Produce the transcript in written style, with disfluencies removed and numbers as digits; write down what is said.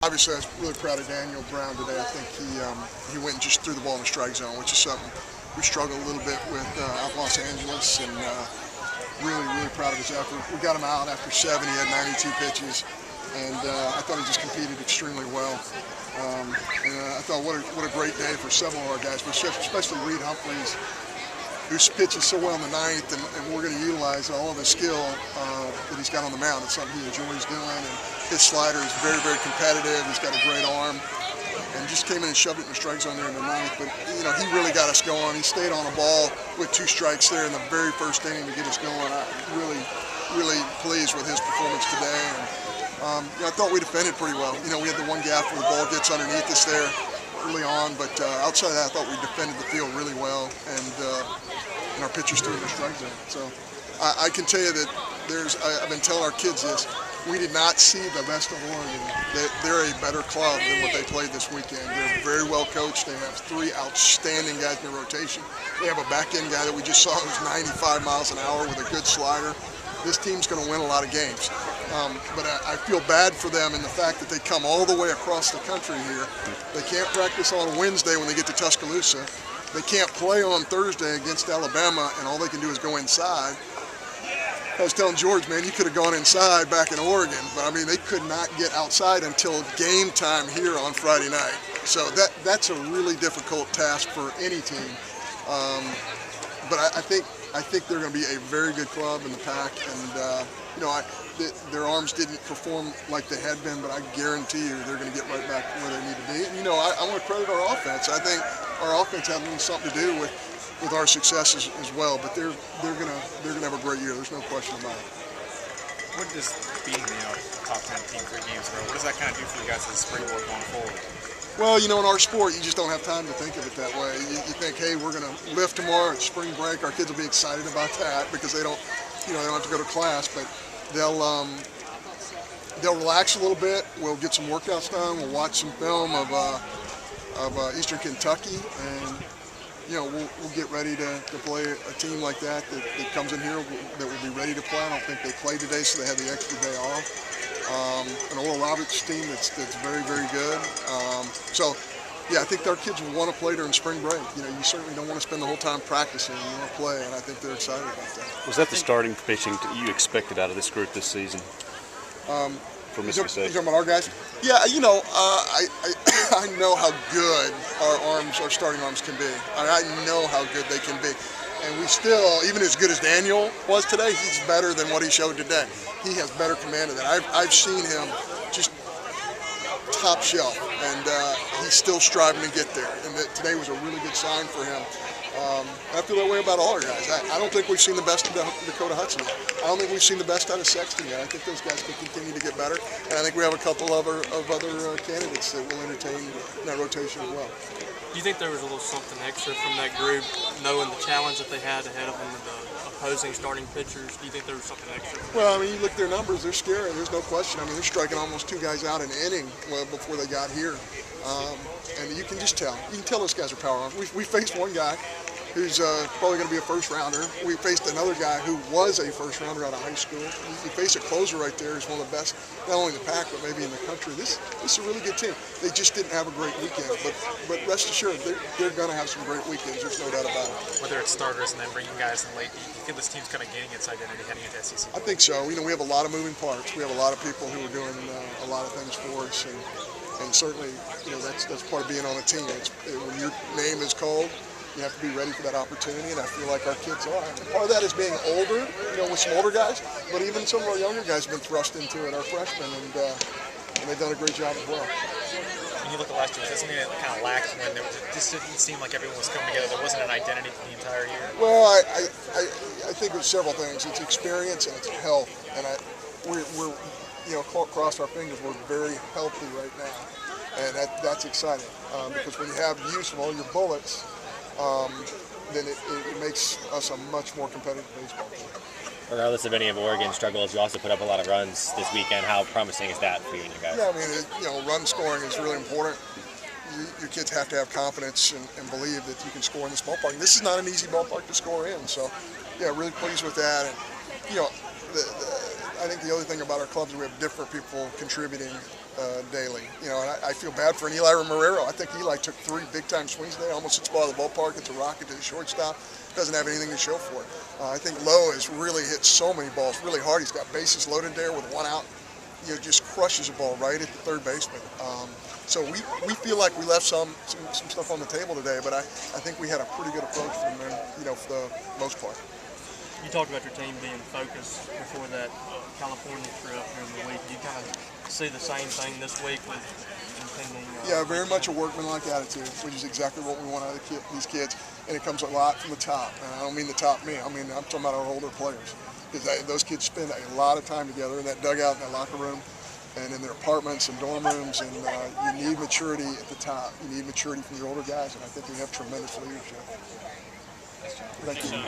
Obviously, I was really proud of Daniel Brown today. I think he went and just threw the ball in the strike zone, which is something we struggled a little bit with out in Los Angeles, and really proud of his effort. We got him out after 7. He had 92 pitches, and I thought he just competed extremely well. I thought what a great day for several of our guys, but especially Reed Humphreys, who pitches so well in the ninth, and we're going to utilize all of his skill that he's got on the mound. It's something he enjoys doing, and his slider is very competitive. He's got a great arm, and just came in and shoved it in the strike zone there in the ninth. But he really got us going. He stayed on a ball with 2 strikes there in the very first inning to get us going. I'm really pleased with his performance today. And I thought we defended pretty well. We had the one gap where the ball gets underneath us there early on, but outside of that, I thought we defended the field really well, and our pitchers threw in the strike zone. So I can tell you that I've been telling our kids this, we did not see the best of Oregon. They're a better club than what they played this weekend. They're very well coached. They have 3 outstanding guys in the rotation. They have a back-end guy that we just saw who's 95 miles an hour with a good slider. This team's going to win a lot of games. But I feel bad for them in the fact that they come all the way across the country here. They can't practice on Wednesday when they get to Tuscaloosa. They can't play on Thursday against Alabama, and all they can do is go inside. I was telling George, man, you could have gone inside back in Oregon, but I mean, they could not get outside until game time here on Friday night. So that's a really difficult task for any team. But I think they're going to be a very good club in the pack, and their arms didn't perform like they had been, but I guarantee you they're going to get right back where they need to be. And I want to credit our offense. I think our offense had a little something to do with our success as well. But they're gonna have a great year. There's no question about it. What does being top 10 team 3 games in a row, what does that kind of do for you guys as a springboard going forward? Well, in our sport, you just don't have time to think of it that way. You think, hey, we're going to lift tomorrow. It's spring break. Our kids will be excited about that because they don't have to go to class. But they'll relax a little bit. We'll get some workouts done. We'll watch some film of Eastern Kentucky, and we'll get ready to play a team like that comes in here that will be ready to play. I don't think they played today, so they had the extra day off. An Oral Roberts team that's very good. I think our kids will want to play during spring break. You certainly don't want to spend the whole time practicing. You want to play, and I think they're excited about that. Was that the starting pitching you expected out of this group this season? For Mississippi State? You talking about our guys? Yeah, I know how good our starting arms can be. I know how good they can be. And we still, even as good as Daniel was today, he's better than what he showed today. He has better command of that. I've seen him just top shelf, and he's still striving to get there. And today was a really good sign for him. I feel that way about all our guys. I don't think we've seen the best of Dakota Hudson yet. I don't think we've seen the best out of Sexton yet. I think those guys can continue to get better, and I think we have a couple of other candidates that will entertain in that rotation as well. Do you think there was a little something extra from that group, knowing the challenge that they had ahead of them with the opposing starting pitchers? Do you think there was something extra? Well, I mean, you look at their numbers, they're scary. There's no question. I mean, they're striking almost 2 guys out an inning before they got here. And you can just tell. You can tell those guys are power arms. We faced one guy who's probably going to be a first-rounder. We faced another guy who was a first-rounder out of high school. You face a closer right there who's one of the best, not only in the pack, but maybe in the country. This is a really good team. They just didn't have a great weekend, but rest assured, they're going to have some great weekends. There's no doubt about it. Whether it's starters and then bringing guys in late, do you think this team's kind of gaining its identity heading into SEC? I think so. We have a lot of moving parts. We have a lot of people who are doing a lot of things for us, and certainly, that's part of being on a team. When your name is called, you have to be ready for that opportunity, and I feel like our kids are. And part of that is being older, with some older guys, but even some of our younger guys have been thrust into it, our freshmen, and they've done a great job as well. When you look at last year, was that something that kind of lacked when it just didn't seem like everyone was coming together? There wasn't an identity for the entire year? Well, I think it's several things. It's experience and it's health, and we're cross our fingers, we're very healthy right now, and that's exciting because when you have use of all your bullets, then it makes us a much more competitive baseball team. Regardless of any of Oregon's struggles, you also put up a lot of runs this weekend. How promising is that for you and your guys? Yeah, I mean, run scoring is really important. Your kids have to have confidence and believe that you can score in this ballpark. And this is not an easy ballpark to score in, so yeah, really pleased with that. And I think the other thing about our clubs is we have different people contributing daily. You know, and I feel bad for an Eli Marrero. I think Eli took 3 big-time swings today, almost hits the ball at the ballpark, gets a rocket to the shortstop, doesn't have anything to show for it. I think Lowe has really hit so many balls really hard. He's got bases loaded there with 1 out. You know, just crushes the ball right at the third baseman. So we feel like we left some stuff on the table today, but I think we had a pretty good approach from them, you know, for the most part. You talked about your team being focused before that California trip during the week. Do you kind of see the same thing this week with impending? Yeah, very much a workmanlike attitude, which is exactly what we want out of these kids, and it comes a lot from the top. And I don't mean the top me. I mean I'm talking about our older players, because those kids spend a lot of time together in that dugout, in that locker room, and in their apartments and dorm rooms. And you need maturity at the top. You need maturity from your older guys, and I think we have tremendous leadership. Thank you.